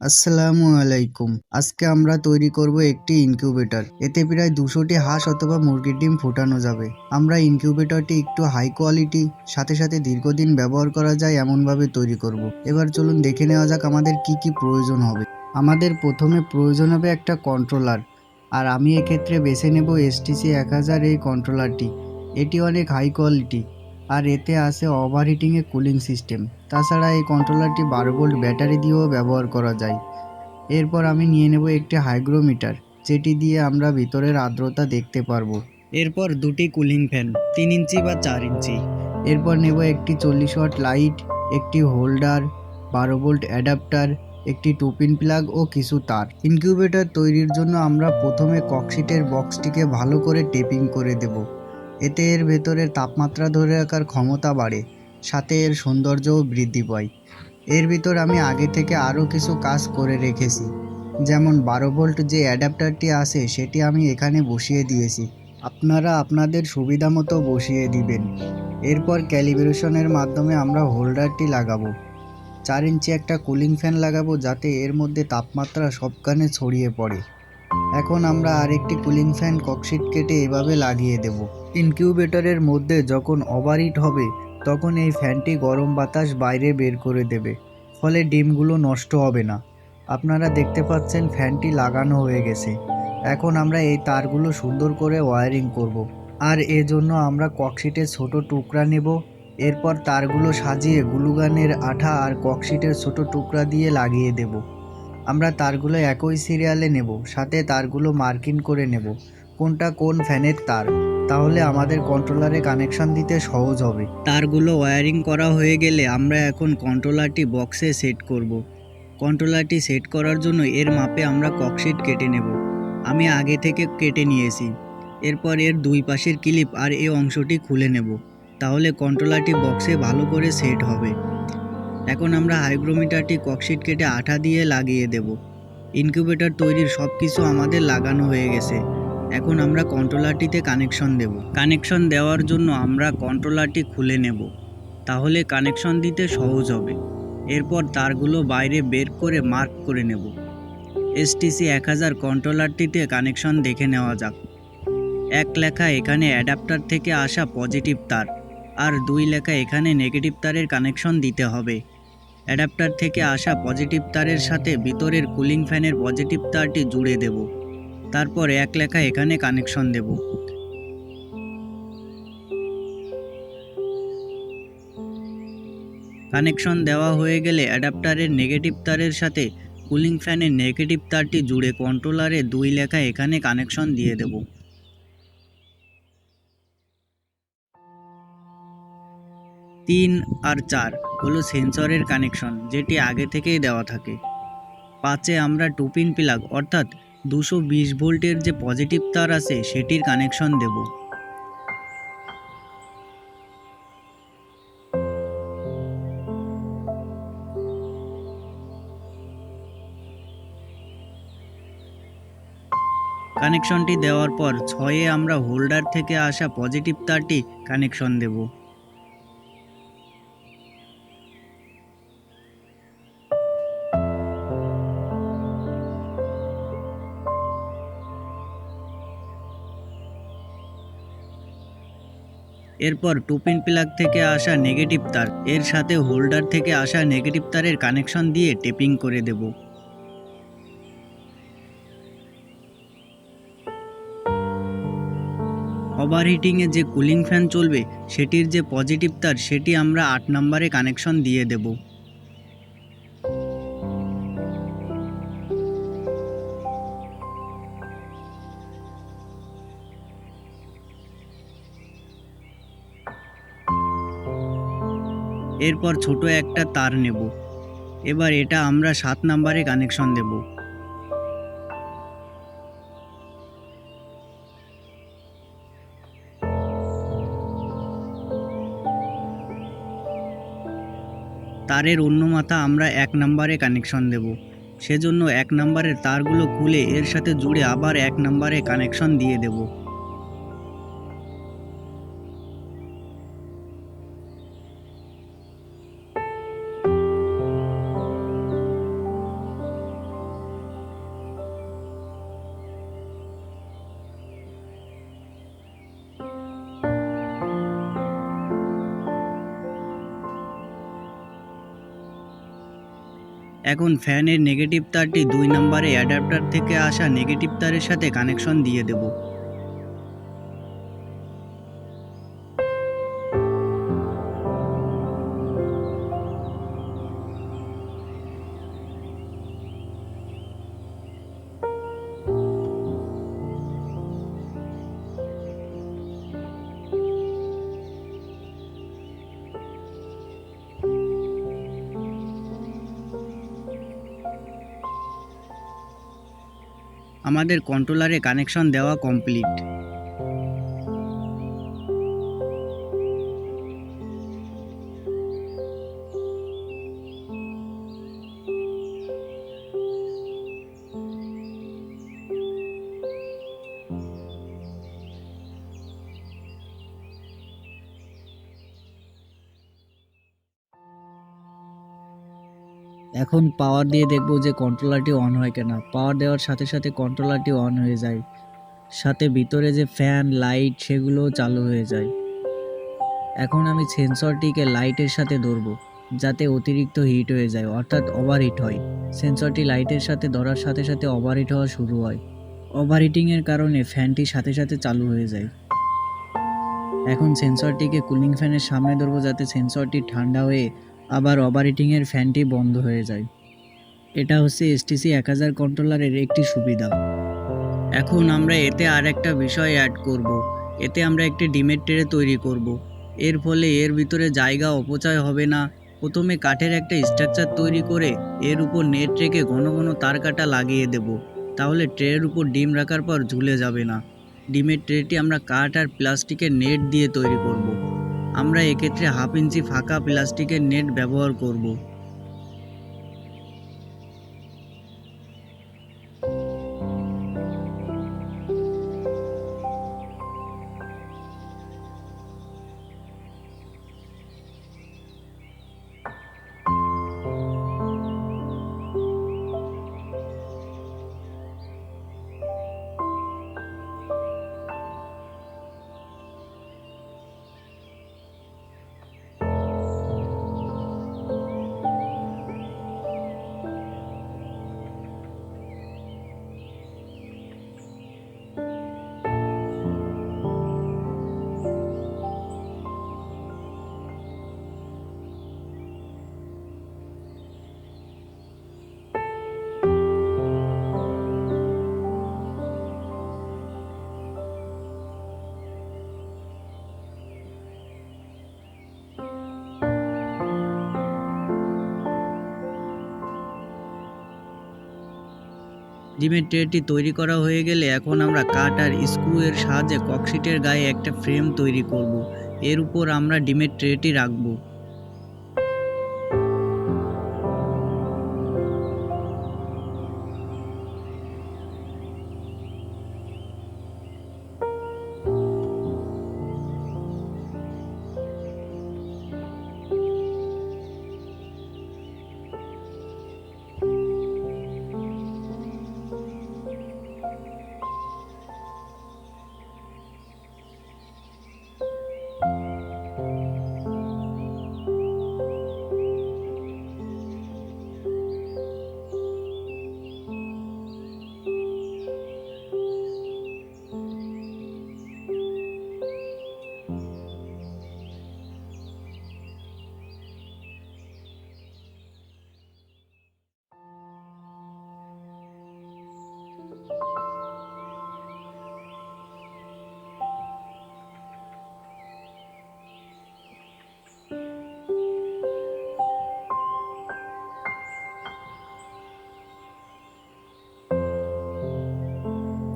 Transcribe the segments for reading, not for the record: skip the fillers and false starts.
আসসালামু আলাইকুম। আজকে আমরা তৈরি করব একটি ইনকিউবেটর। এতে প্রায় 200টি হাঁস অথবা মুরগির ডিম ফোটানো যাবে। আমরা ইনকিউবেটরটি একটু হাই কোয়ালিটি সাথে দীর্ঘদিন ব্যবহার করা যায় এমনভাবে তৈরি করব। এবার চলুন দেখে নেওয়া যাক আমাদের কি কি প্রয়োজন হবে। আমাদের প্রথমে প্রয়োজন হবে একটা কন্ট্রোলার, আর আমি এক্ষেত্রে বেছে নেব STC 1000 এই কন্ট্রোলারটি। এটি অনেক হাই কোয়ালিটি আর এতে আছে ওভারহিটিংয়ে কুলিং সিস্টেম। তাছাড়া এই কন্ট্রোলারটি 12 ভোল্ট ব্যাটারি দিয়েও ব্যবহার করা যায়। এরপর আমি নিয়ে নেব একটি হাইগ্রোমিটার, যেটি দিয়ে আমরা ভিতরের আর্দ্রতা দেখতে পারবো। এরপর দুটি কুলিং ফ্যান 3 ইঞ্চি বা 4 ইঞ্চি। এরপর নেব একটি 40 ওয়াট লাইট, একটি হোল্ডার, 12 ভোল্ট অ্যাডাপ্টার, একটি 2 পিন প্লাগ ও কিছু তার। ইনকিউবেটর তৈরির জন্য আমরা প্রথমে ককশিটের বক্সটিকে ভালো করে টেপিং করে দেব। এতে এর ভেতরের তাপমাত্রা ধরে রাখার ক্ষমতা বাড়ে, সাথে এর সৌন্দর্যও বৃদ্ধি পায়। এর ভিতর আমি আগে থেকে আরও কিছু কাজ করে রেখেছি, যেমন 12 ভোল্ট যে অ্যাডাপ্টারটি আছে সেটি আমি এখানে বসিয়ে দিয়েছি। আপনারা আপনাদের সুবিধা মতো বসিয়ে দিবেন। এরপর ক্যালিব্রেশনের মাধ্যমে আমরা হোল্ডারটি লাগাবো। 4 ইঞ্চি একটা কুলিং ফ্যান লাগাবো যাতে এর মধ্যে তাপমাত্রা সবখানে ছড়িয়ে পড়ে। এখন আমরা আরেকটি কুলিং ফ্যান ককশিট কেটে এভাবে লাগিয়ে দেব। ইনকিউবেটরের মধ্যে যখন ওভারহিট হবে তখন এই ফ্যানটি গরম বাতাস বাইরে বের করে দেবে, ফলে ডিমগুলো নষ্ট হবে না। আপনারা দেখতে পাচ্ছেন ফ্যানটি লাগানো হয়ে গেছে। এখন আমরা এই তারগুলো সুন্দর করে ওয়্যারিং করব। আর এজন্য আমরা ককশিটের ছোট টুকরা নেব। এরপর তারগুলো সাজিয়ে গ্লুগানের আঠা আর ককশিটের ছোট টুকরা দিয়ে লাগিয়ে দেব। আমরা তারগুলো একই সিরিয়ালে নেব, সাথে তারগুলো মার্কিং করে নেব কোনটা কোন ফ্যানের তার, তাহলে আমাদের কন্ট্রোলারে কানেকশন দিতে সহজ হবে। তারগুলো ওয়্যারিং করা হয়ে গেলে আমরা এখন কন্ট্রোলারটি বক্সে সেট করব। কন্ট্রোলারটি সেট করার জন্য এর মাপে আমরা ককশিট কেটে নেব। আমি আগে থেকে কেটে নিয়েছি। এরপর এর দুই পাশের ক্লিপ আর এই অংশটি খুলে নেব, তাহলে কন্ট্রোলারটি বক্সে ভালো করে সেট হবে। এখন আমরা হাইগ্রোমিটারটি ককশিট কেটে আঠা দিয়ে লাগিয়ে দেব। ইনকিউবেটর তৈরির সব কিছু আমাদের লাগানো হয়ে গেছে। এখন আমরা কন্ট্রোলারটিতে কানেকশন দেব। কানেকশন দেওয়ার জন্য আমরা কন্ট্রোলারটি খুলে নেব, তাহলে কানেকশন দিতে সহজ হবে। এরপর তারগুলো বাইরে বের করে মার্ক করে নেব। STC 1000 কন্ট্রোলারটিতে কানেকশন দেখে নেওয়া যাক। 1 লেখা এখানে অ্যাডাপ্টার থেকে আসা পজিটিভ তার, আর 2 লেখা এখানে নেগেটিভ তারের কানেকশন দিতে হবে। অ্যাডাপ্টার থেকে আসা পজিটিভ তারের সাথে ভিতরের কুলিং ফ্যানের পজিটিভ তারটি জুড়ে দেব। তারপর 1 লেখা এখানে কানেকশন দেব। কানেকশন দেওয়া হয়ে গেলে অ্যাডাপ্টারের নেগেটিভ তারের সাথে কুলিং ফ্যানের নেগেটিভ তারটি জুড়ে কন্ট্রোলারে 2 লেখা এখানে কানেকশন দিয়ে দেব। 3 আর 4 হলো সেন্সরের কানেকশন, যেটি আগে থেকেই দেওয়া থাকে। 5-এ আমরা 2 পিন প্লাগ অর্থাৎ 220 ভোল্টের যে পজিটিভ তার আছে সেটির কানেকশন দেব। কানেকশনটি দেওয়ার পর 6-এ আমরা হোল্ডার থেকে আসা পজিটিভ তারটি কানেকশন দেব। এরপর 2 পিন প্লাগ থেকে আসা নেগেটিভ তার এর সাথে হোল্ডার থেকে আসা নেগেটিভ তারের কানেকশন দিয়ে টেপিং করে দেব। ওভারহিটিংয়ে যে কুলিং ফ্যান চলবে সেটির যে পজিটিভ তার সেটি আমরা 8 নম্বরে কানেকশন দিয়ে দেব। এরপর ছোট একটা তার নেব। এবার এটা আমরা 7 নম্বরে কানেকশন দেব। তারের অন্য মাথা আমরা 1 নম্বরে কানেকশন দেব। সেজন্য 1 নম্বরের তারগুলো খুলে এর সাথে জুড়ে আবার 1 নম্বরে কানেকশন দিয়ে দেব। এখন ফ্যানের নেগেটিভ তারটি 2 নম্বরে অ্যাডাপ্টার থেকে আসা নেগেটিভ তারের সাথে কানেকশন দিয়ে দেব। আমাদের কন্ট্রোলারে কানেকশন দেওয়া কমপ্লিট। এখন পাওয়ার দিয়ে দেখব যে কন্ট্রোলারটি অন হয় কিনা। পাওয়ার দেওয়ার সাথে সাথে কন্ট্রোলারটি অন হয়ে যায়, সাথে ভিতরে যে ফ্যান লাইট সেগুলোও চালু হয়ে যায়। এখন আমি সেন্সরটিকে লাইটের সাথে ধরবো যাতে অতিরিক্ত হিট হয়ে যায়, অর্থাৎ ওভারহিট হয়। সেন্সরটি লাইটের সাথে ধরার সাথে সাথে ওভারহিট হওয়া শুরু হয়। ওভারহিটিংয়ের কারণে ফ্যানটি সাথে সাথে চালু হয়ে যায়। এখন সেন্সরটিকে কুলিং ফ্যানের সামনে ধরবো যাতে সেন্সরটি ঠান্ডা হয়ে আবার ওভারহিটিংয়ের ফ্যানটি বন্ধ হয়ে যায়। এটা হচ্ছে এসটিসি 1000 কন্ট্রোলারের একটি সুবিধা। এখন আমরা এতে আর একটা বিষয় অ্যাড করব। এতে আমরা একটি ডিমের ট্রে তৈরি করব। এর ফলে এর ভিতরে জায়গা অপচয় হবে না। প্রথমে কাঠের একটা স্ট্রাকচার তৈরি করে এর উপর নেট রেখে ঘন ঘন তার কাটা লাগিয়ে দেব। তাহলে ট্রের উপর ডিম রাখার পর ঝুলে যাবে না। ডিমের ট্রেটি আমরা কাঠ আর প্লাস্টিকের নেট দিয়ে তৈরি করব। আমরা এক্ষেত্রে 1/2 ইঞ্চি ফাঁকা প্লাস্টিকের নেট ব্যবহার করব। ডিমের ট্রেটি তৈরি করা হয়ে গেলে এখন আমরা কাঠ আর স্ক্রু এর সাহায্যে ককশিটের গায়ে একটা ফ্রেম তৈরি করব। এর উপর আমরা ডিমের ট্রেটি রাখবো।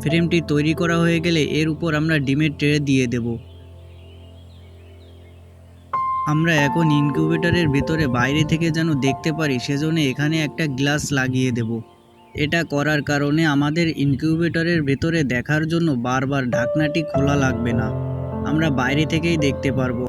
ফ্রেমটি তৈরি করা হয়ে গেলে এর উপর আমরা ডিমের ট্রে দিয়ে দেব। আমরা এখন ইনকিউবেটরের ভিতরে বাইরে থেকে যেন দেখতে পারি সেজন্য এখানে একটা গ্লাস লাগিয়ে দেব। এটা করার কারণে আমাদের ইনকিউবেটরের ভেতরে দেখার জন্য বারবার ঢাকনাটি খোলা লাগবে না, আমরা বাইরে থেকেই দেখতে পারবো।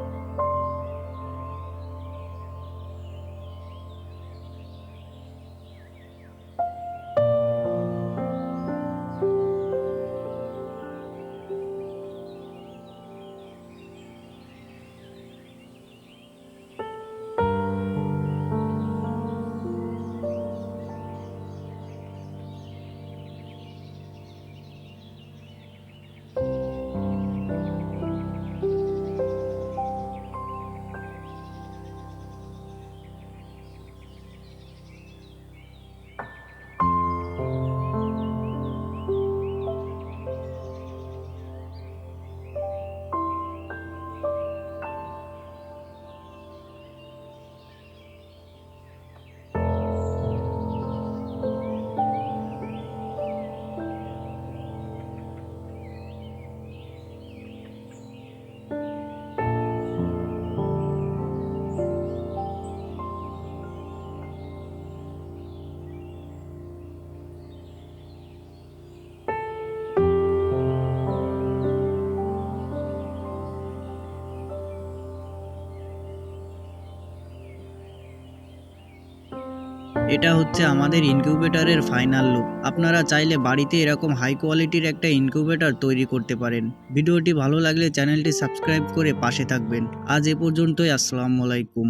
এটা হচ্ছে আমাদের ইনকিউবেটরের ফাইনাল লুক। আপনারা চাইলে বাড়িতে এরকম হাই কোয়ালিটির একটা ইনকিউবেটর তৈরি করতে পারেন। ভিডিওটি ভালো লাগলে চ্যানেলটি সাবস্ক্রাইব করে পাশে থাকবেন। আজ এ পর্যন্তই। আসসালামু আলাইকুম।